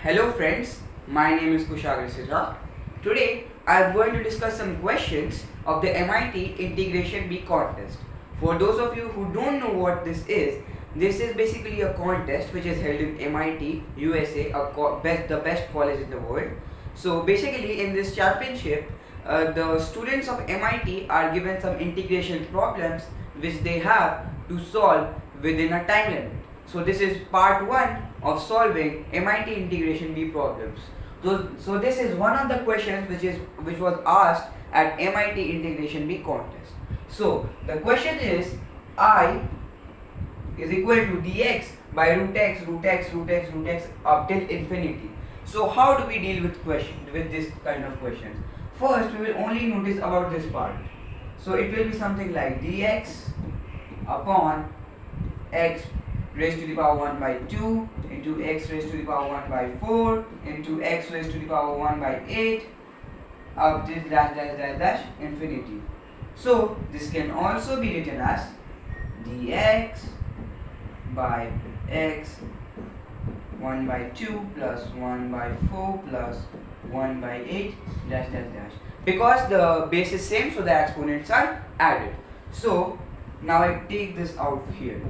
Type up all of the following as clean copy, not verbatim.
Hello friends, my name is Kushagra Sidha. Today I am going to discuss some questions of the MIT Integration Bee contest. For those of you who don't know what this is basically a contest which is held in MIT, USA, the best college in the world. So basically in this championship, the students of MIT are given some integration problems which they have to solve within a time limit. So this is part 1 of solving MIT integration Bee problems. So this is one of the questions which was asked at MIT integration Bee contest. So the question is I is equal to dx by root x up till infinity. So how do we deal with this kind of questions? First we will only notice about this part. So it will be something like dx upon x raised to the power 1 by 2 into x raised to the power 1 by 4 into x raised to the power 1 by 8 up till dash infinity. So this can also be written as dx by x 1 by 2 plus 1 by 4 plus 1 by 8 dash. Because the base is same, so the exponents are added. So now I take this out here.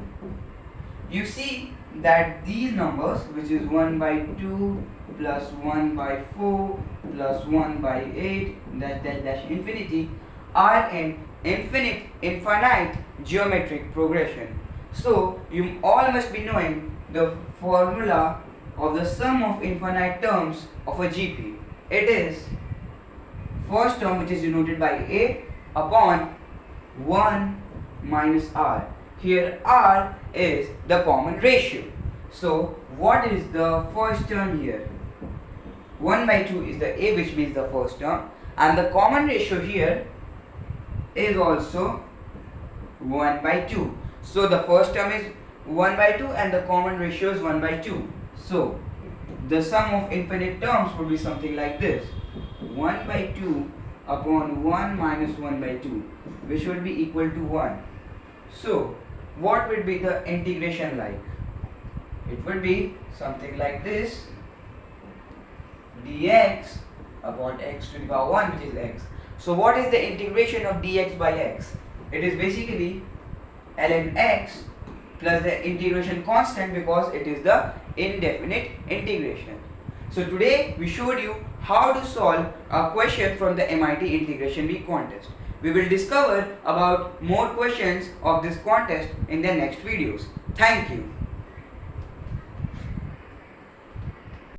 You see that these numbers, which is 1 by 2 plus 1 by 4 plus 1 by 8 dash infinity, are in infinite geometric progression. So you all must be knowing the formula of the sum of infinite terms of a GP. It is first term, which is denoted by A, upon 1 minus R. Here R is the common ratio. So what is the first term here? 1 by 2 is the A, which means the first term, and the common ratio here is also 1 by 2. So the first term is 1 by 2 and the common ratio is 1 by 2. So the sum of infinite terms would be something like this: 1 by 2 upon 1 minus 1 by 2, which would be equal to 1. So what would be the integration like? It would be something like this: dx upon x to the power 1, which is x. So what is the integration of dx by x? It is basically ln x plus the integration constant, because it is the indefinite integration. So today we showed you how to solve a question from the MIT Integration Bee contest. We will discover about more questions of this contest in the next videos. Thank you.